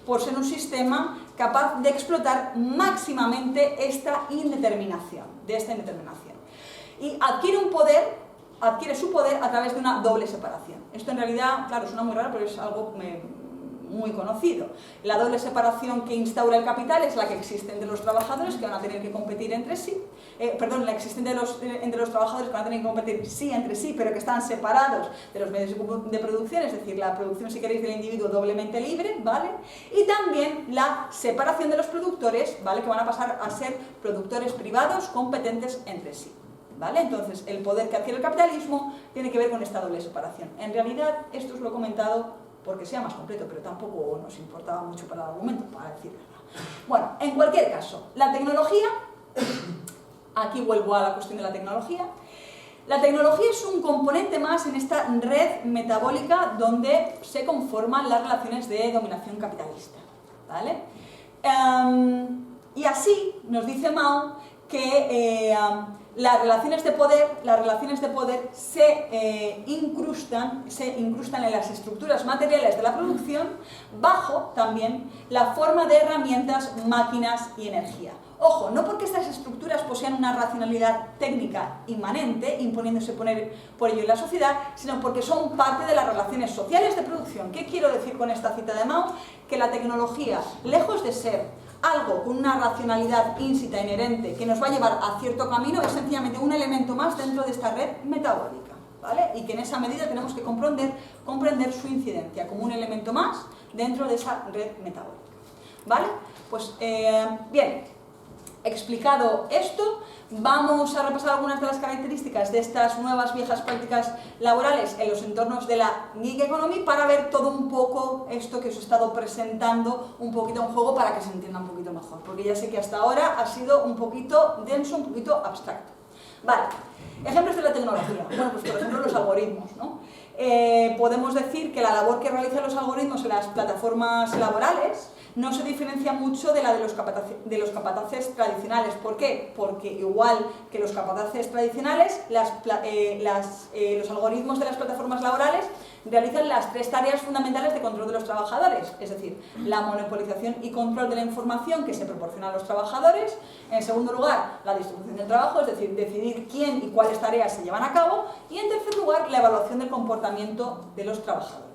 por ser un sistema capaz de explotar máximamente esta indeterminación, y adquiere su poder a través de una doble separación. Esto en realidad, claro, suena muy raro, pero es algo muy conocido. La doble separación que instaura el capital es la que existe entre los trabajadores, que van a tener que competir entre sí, la existente entre los trabajadores que van a tener que competir sí entre sí, pero que están separados de los medios de producción, es decir, la producción, si queréis, del individuo doblemente libre, ¿vale? Y también la separación de los productores, ¿vale? Que van a pasar a ser productores privados competentes entre sí. ¿Vale? Entonces, el poder que adquiere el capitalismo tiene que ver con esta doble separación. En realidad, esto os lo he comentado porque sea más completo, pero tampoco nos importaba mucho para el argumento, para decir verdad. Bueno, en cualquier caso, la tecnología, aquí vuelvo a la cuestión de la tecnología es un componente más en esta red metabólica donde se conforman las relaciones de dominación capitalista, ¿vale? Y así nos dice Mao que las relaciones de poder se incrustan en las estructuras materiales de la producción bajo también la forma de herramientas, máquinas y energía. Ojo, no porque estas estructuras posean una racionalidad técnica inmanente, imponiéndose por ello en la sociedad, sino porque son parte de las relaciones sociales de producción. ¿Qué quiero decir con esta cita de Mao? Que la tecnología, lejos de ser algo con una racionalidad ínsita, inherente, que nos va a llevar a cierto camino, es sencillamente un elemento más dentro de esta red metabólica, ¿vale? Y que en esa medida tenemos que comprender su incidencia como un elemento más dentro de esa red metabólica, ¿vale? Pues bien, explicado esto, vamos a repasar algunas de las características de estas nuevas viejas prácticas laborales en los entornos de la gig economy para ver todo un poco esto que os he estado presentando, un poquito en juego para que se entienda un poquito mejor, porque ya sé que hasta ahora ha sido un poquito denso, un poquito abstracto. Vale, ejemplos de la tecnología. Bueno, pues por ejemplo los algoritmos, ¿no? Podemos decir que la labor que realizan los algoritmos en las plataformas laborales no se diferencia mucho de la de los capataces tradicionales. ¿Por qué? Porque igual que los capataces tradicionales, los algoritmos de las plataformas laborales realizan las 3 tareas fundamentales de control de los trabajadores, es decir, la monopolización y control de la información que se proporciona a los trabajadores. En segundo lugar, la distribución del trabajo, es decir, decidir quién y cuáles tareas se llevan a cabo. Y en tercer lugar, la evaluación del comportamiento de los trabajadores.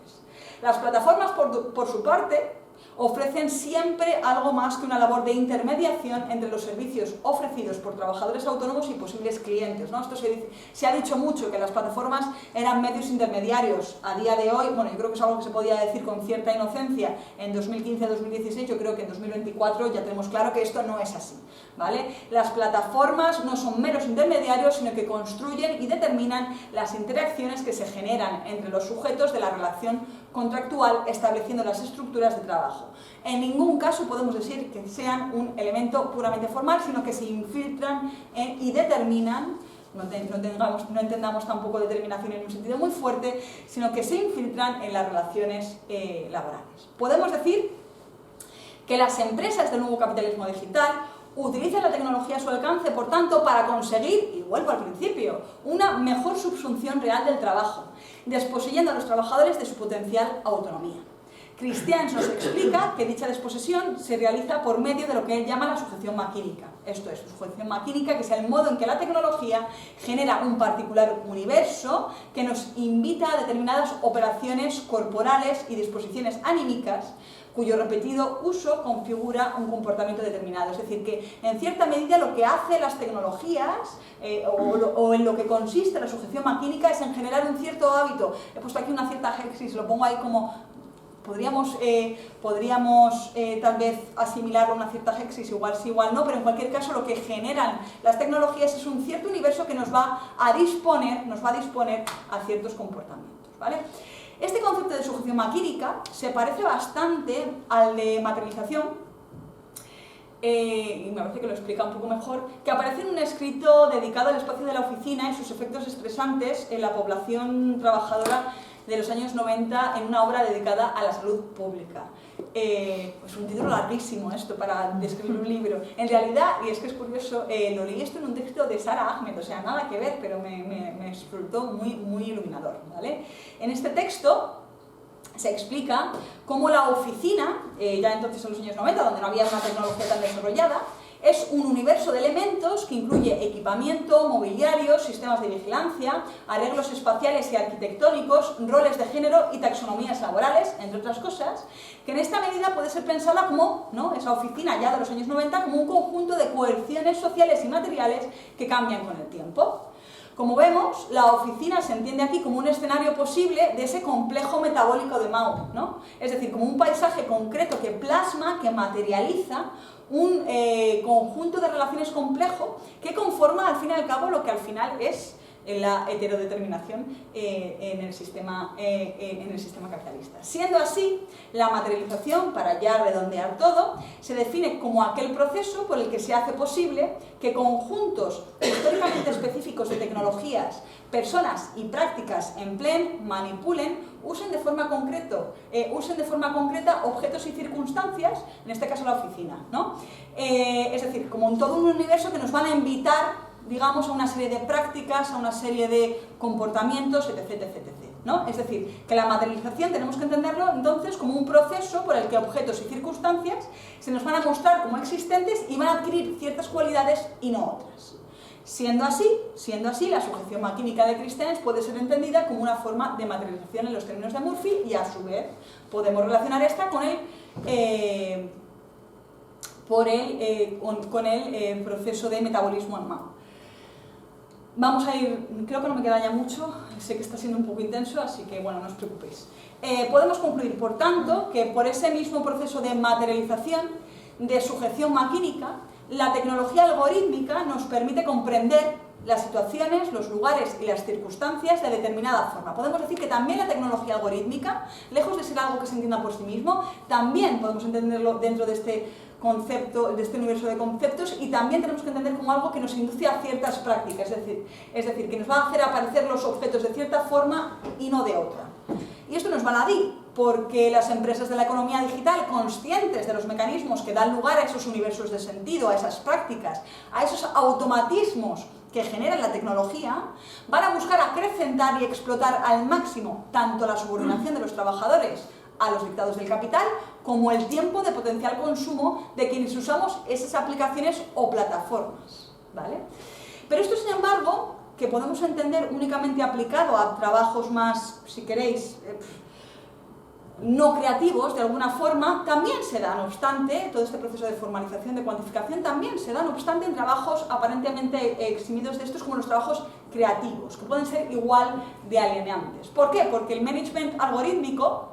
Las plataformas, por su parte, ofrecen siempre algo más que una labor de intermediación entre los servicios ofrecidos por trabajadores autónomos y posibles clientes, ¿no? Esto se ha dicho mucho, que las plataformas eran medios intermediarios. A día de hoy, bueno, yo creo que es algo que se podía decir con cierta inocencia en 2015-2016, yo creo que en 2024 ya tenemos claro que esto no es así, ¿vale? Las plataformas no son meros intermediarios, sino que construyen y determinan las interacciones que se generan entre los sujetos de la relación contractual, estableciendo las estructuras de trabajo. En ningún caso podemos decir que sean un elemento puramente formal, sino que se infiltran y determinan, no entendamos tampoco determinación en un sentido muy fuerte, sino que se infiltran en las relaciones laborales. Podemos decir que las empresas del nuevo capitalismo digital utilizan la tecnología a su alcance, por tanto, para conseguir, y vuelvo al principio, una mejor subsunción real del trabajo, desposeyendo a los trabajadores de su potencial autonomía. Christians nos explica que dicha desposesión se realiza por medio de lo que él llama la sujeción maquínica. Esto es, sujeción maquínica, que es el modo en que la tecnología genera un particular universo que nos invita a determinadas operaciones corporales y disposiciones anímicas, cuyo repetido uso configura un comportamiento determinado. Es decir, que en cierta medida lo que hace las tecnologías o en lo que consiste la sujeción maquínica es en generar un cierto hábito. He puesto aquí una cierta hexis, lo pongo ahí como... Podríamos tal vez asimilarlo a una cierta hexis, igual sí, igual no, pero en cualquier caso lo que generan las tecnologías es un cierto universo que nos va a disponer a ciertos comportamientos, ¿vale? Este concepto de sujeción maquínica se parece bastante al de materialización, y me parece que lo explica un poco mejor, que aparece en un escrito dedicado al espacio de la oficina y sus efectos estresantes en la población trabajadora de los años 90 en una obra dedicada a la salud pública. Pues un título larguísimo esto para describir un libro. En realidad, y es que es curioso, lo leí esto en un texto de Sara Ahmed, o sea, nada que ver, pero me resultó muy iluminador, ¿vale? En este texto se explica cómo la oficina, ya entonces en los años 90, donde no había una tecnología tan desarrollada, es un universo de elementos que incluye equipamiento, mobiliario, sistemas de vigilancia, arreglos espaciales y arquitectónicos, roles de género y taxonomías laborales, entre otras cosas, que en esta medida puede ser pensada como, ¿no?, esa oficina ya de los años 90, como un conjunto de coerciones sociales y materiales que cambian con el tiempo. Como vemos, la oficina se entiende aquí como un escenario posible de ese complejo metabólico de Mao, ¿no? Es decir, como un paisaje concreto que plasma, que materializa un conjunto de relaciones complejo que conforma al fin y al cabo lo que al final es la heterodeterminación en el sistema capitalista. Siendo así, la materialización, para ya redondear todo, se define como aquel proceso por el que se hace posible que conjuntos históricamente específicos de tecnologías, personas y prácticas empleen, manipulen, usen de forma concreta objetos y circunstancias, en este caso la oficina, ¿no? Es decir, como en todo un universo que nos van a invitar, digamos, a una serie de prácticas, a una serie de comportamientos, etc., ¿no? Es decir, que la materialización tenemos que entenderlo entonces como un proceso por el que objetos y circunstancias se nos van a mostrar como existentes y van a adquirir ciertas cualidades y no otras. Siendo así, la sujeción maquínica de Christians puede ser entendida como una forma de materialización en los términos de Murphy y a su vez podemos relacionar esta con el proceso de metabolismo en Mao. Vamos a ir, creo que no me queda ya mucho, sé que está siendo un poco intenso, así que bueno, no os preocupéis. Podemos concluir, por tanto, que por ese mismo proceso de materialización, de sujeción maquínica, la tecnología algorítmica nos permite comprender las situaciones, los lugares y las circunstancias de determinada forma. Podemos decir que también la tecnología algorítmica, lejos de ser algo que se entienda por sí mismo, también podemos entenderlo dentro de este concepto, de este universo de conceptos, y también tenemos que entender como algo que nos induce a ciertas prácticas, es decir, que nos va a hacer aparecer los objetos de cierta forma y no de otra. Y esto no es baladí, porque las empresas de la economía digital, conscientes de los mecanismos que dan lugar a esos universos de sentido, a esas prácticas, a esos automatismos que genera la tecnología, van a buscar acrecentar y explotar al máximo tanto la subordinación de los trabajadores a los dictados del capital, como el tiempo de potencial consumo de quienes usamos esas aplicaciones o plataformas, ¿vale? Pero esto, sin embargo, que podemos entender únicamente aplicado a trabajos más, si queréis, no creativos, de alguna forma, también se da, no obstante, todo este proceso de formalización, de cuantificación, también se da, no obstante, en trabajos aparentemente eximidos de estos, como los trabajos creativos, que pueden ser igual de alienantes. ¿Por qué? Porque el management algorítmico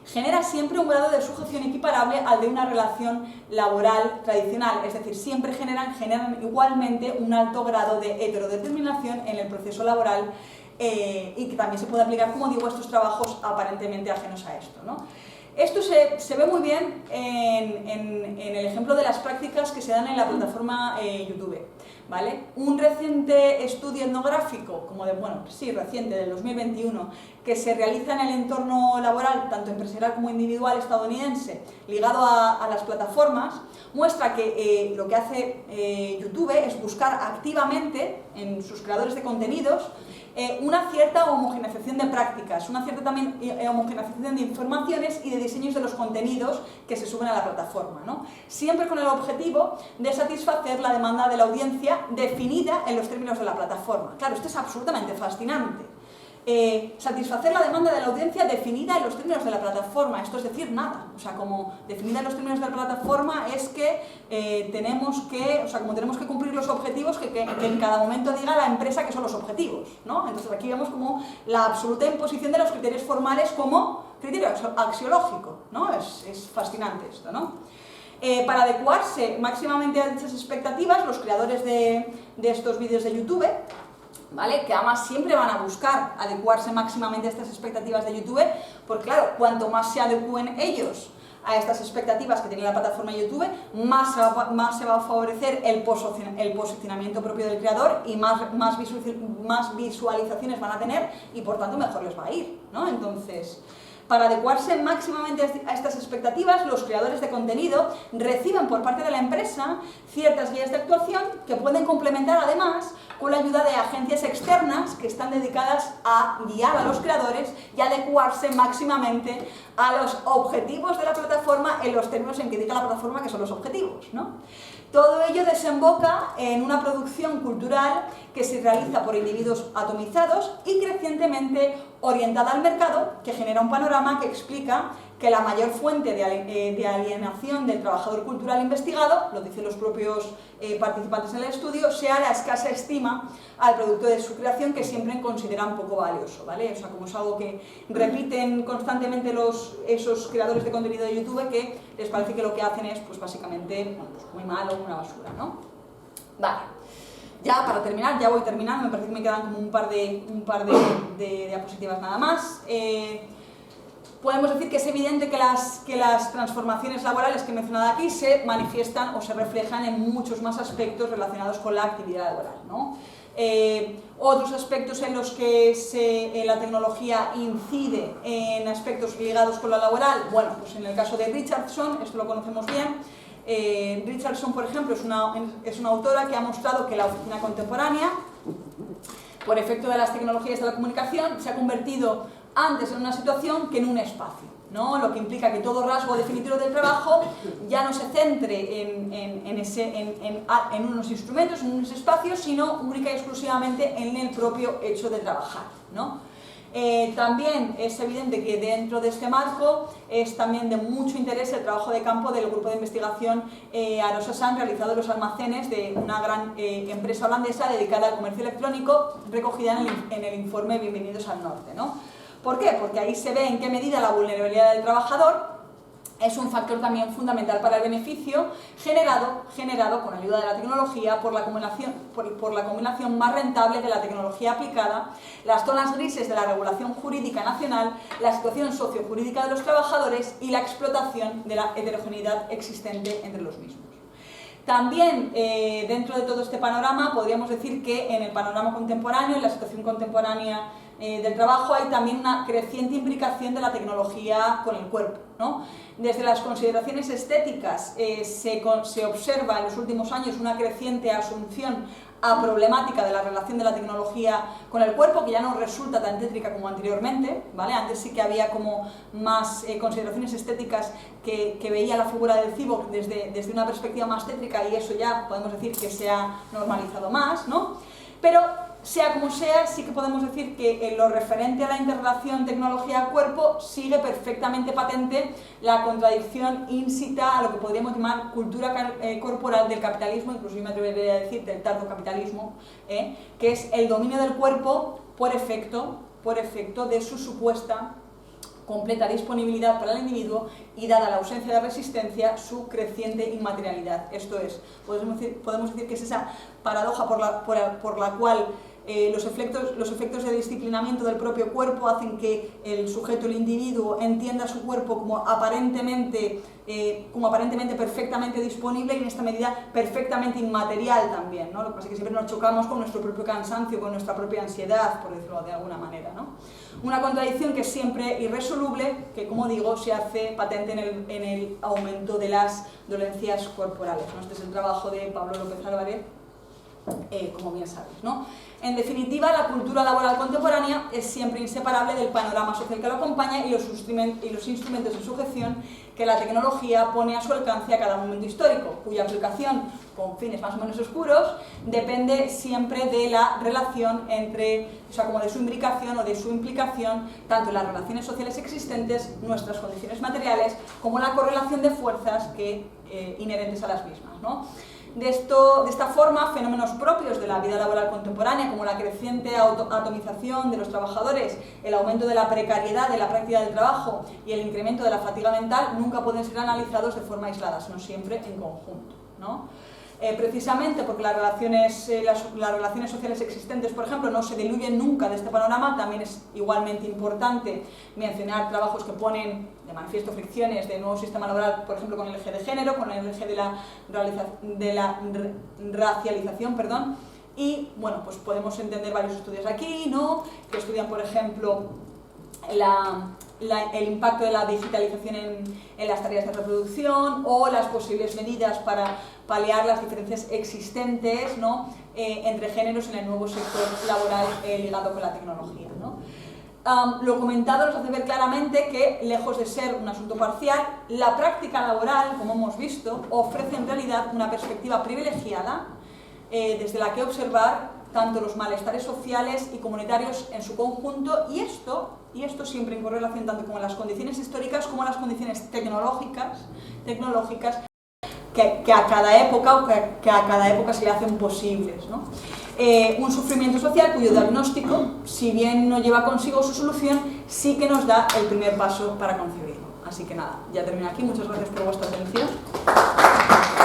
genera siempre un grado de sujeción equiparable al de una relación laboral tradicional, es decir, siempre generan igualmente un alto grado de heterodeterminación en el proceso laboral, y que también se puede aplicar, como digo, a estos trabajos aparentemente ajenos a esto, ¿no? Esto se ve muy bien en el ejemplo de las prácticas que se dan en la plataforma YouTube, ¿vale? Un reciente estudio etnográfico, reciente, del 2021, que se realiza en el entorno laboral, tanto empresarial como individual estadounidense, ligado a las plataformas, muestra que lo que hace YouTube es buscar activamente en sus creadores de contenidos una cierta homogeneización de prácticas, una cierta también homogeneización de informaciones y de diseños de los contenidos que se suben a la plataforma, ¿no? Siempre con el objetivo de satisfacer la demanda de la audiencia definida en los términos de la plataforma. Claro, esto es absolutamente fascinante. Satisfacer la demanda de la audiencia definida en los términos de la plataforma, esto es decir, nada. O sea, como definida en los términos de la plataforma es que tenemos que cumplir los objetivos que en cada momento diga la empresa que son los objetivos, ¿no? Entonces aquí vemos como la absoluta imposición de los criterios formales como criterio axiológico, ¿no? Es fascinante esto, ¿no? Para adecuarse máximamente a dichas expectativas, los creadores de estos vídeos de YouTube, ¿vale? Que además siempre van a buscar adecuarse máximamente a estas expectativas de YouTube, porque claro, cuanto más se adecúen ellos a estas expectativas que tiene la plataforma YouTube, más se va a favorecer el posicionamiento propio del creador y más visualizaciones van a tener y por tanto mejor les va a ir, ¿no? Entonces, para adecuarse máximamente a estas expectativas, los creadores de contenido reciben por parte de la empresa ciertas guías de actuación que pueden complementar además con la ayuda de agencias externas que están dedicadas a guiar a los creadores y adecuarse máximamente a los objetivos de la plataforma en los términos en que indica la plataforma que son los objetivos, ¿no? Todo ello desemboca en una producción cultural que se realiza por individuos atomizados y crecientemente orientada al mercado, que genera un panorama que explica que la mayor fuente de alienación del trabajador cultural investigado, lo dicen los propios participantes en el estudio, sea la escasa estima al producto de su creación, que siempre consideran poco valioso, ¿vale? O sea, como es algo que repiten constantemente esos creadores de contenido de YouTube, que les parece que lo que hacen es, pues básicamente, muy malo, una basura, ¿no? Vale. Ya para terminar, ya voy terminando, me parece que me quedan como un par de diapositivas nada más. Podemos decir que es evidente que las transformaciones laborales que he mencionado aquí se manifiestan o se reflejan en muchos más aspectos relacionados con la actividad laboral, ¿no? Otros aspectos en los que la tecnología incide en aspectos ligados con la laboral, bueno, pues en el caso de Richardson, esto lo conocemos bien. Richardson, por ejemplo, es una autora que ha mostrado que la oficina contemporánea, por efecto de las tecnologías de la comunicación, se ha convertido antes en una situación que en un espacio, ¿no? Lo que implica que todo rasgo definitivo del trabajo ya no se centre en unos instrumentos, en unos espacios, sino única y exclusivamente en el propio hecho de trabajar, ¿no? También es evidente que dentro de este marco es también de mucho interés el trabajo de campo del grupo de investigación Arosa San, realizado en los almacenes de una gran empresa holandesa dedicada al comercio electrónico, recogida en el informe Bienvenidos al Norte, ¿no? ¿Por qué? Porque ahí se ve en qué medida la vulnerabilidad del trabajador es un factor también fundamental para el beneficio generado con ayuda de la tecnología por la combinación más rentable de la tecnología aplicada, las zonas grises de la regulación jurídica nacional, la situación sociojurídica de los trabajadores y la explotación de la heterogeneidad existente entre los mismos. También, dentro de todo este panorama, podríamos decir que en el panorama contemporáneo, en la situación contemporánea del trabajo, hay también una creciente imbricación de la tecnología con el cuerpo, ¿no? Desde las consideraciones estéticas se observa en los últimos años una creciente asunción a problemática de la relación de la tecnología con el cuerpo, que ya no resulta tan tétrica como anteriormente, ¿vale? Antes sí que había como más consideraciones estéticas que veía la figura del cyborg desde una perspectiva más tétrica, y eso ya podemos decir que se ha normalizado más, ¿no? Pero sea como sea, sí que podemos decir que en lo referente a la interrelación tecnología-cuerpo sigue perfectamente patente la contradicción ínsita a lo que podríamos llamar cultura corporal del capitalismo, incluso yo me atrevería a decir del tardocapitalismo, que es el dominio del cuerpo por efecto de su supuesta completa disponibilidad para el individuo y, dada la ausencia de resistencia, su creciente inmaterialidad. Esto es, podemos decir que es esa paradoja por la cual los efectos de disciplinamiento del propio cuerpo hacen que el sujeto, el individuo, entienda su cuerpo como aparentemente perfectamente disponible y en esta medida perfectamente inmaterial también, ¿no? Lo que pasa es que siempre nos chocamos con nuestro propio cansancio, con nuestra propia ansiedad, por decirlo de alguna manera, ¿no? Una contradicción que es siempre irresoluble, que, como digo, se hace patente en el aumento de las dolencias corporales, ¿no? Este es el trabajo de Pablo López Álvarez, como bien sabes, ¿no? En definitiva, la cultura laboral contemporánea es siempre inseparable del panorama social que lo acompaña y los instrumentos de sujeción que la tecnología pone a su alcance a cada momento histórico, cuya aplicación, con fines más o menos oscuros, depende siempre de la relación como de su imbricación o de su implicación, tanto en las relaciones sociales existentes, nuestras condiciones materiales, como la correlación de fuerzas inherentes a las mismas, ¿no? De esta forma, fenómenos propios de la vida laboral contemporánea, como la creciente atomización de los trabajadores, el aumento de la precariedad de la práctica del trabajo y el incremento de la fatiga mental, nunca pueden ser analizados de forma aislada, sino siempre en conjunto, ¿no? Precisamente porque las relaciones sociales existentes, por ejemplo, no se diluyen nunca de este panorama, también es igualmente importante mencionar trabajos que ponen de manifiesto fricciones de nuevo sistema laboral, por ejemplo, con el eje de género, con el eje de la racialización, perdón, y bueno, pues podemos entender varios estudios aquí, ¿no? Que estudian, por ejemplo, el impacto de la digitalización en las tareas de reproducción o las posibles medidas para paliar las diferencias existentes, ¿no? Entre géneros en el nuevo sector laboral ligado con la tecnología, ¿no? Lo comentado nos hace ver claramente que, lejos de ser un asunto parcial, la práctica laboral, como hemos visto, ofrece en realidad una perspectiva privilegiada desde la que observar tanto los malestares sociales y comunitarios en su conjunto, y esto siempre en correlación tanto con las condiciones históricas como las condiciones tecnológicas que a cada época se le hacen posibles, ¿no? Un sufrimiento social cuyo diagnóstico, si bien no lleva consigo su solución, sí que nos da el primer paso para concebirlo. Así que nada, ya termino aquí. Muchas gracias por vuestra atención.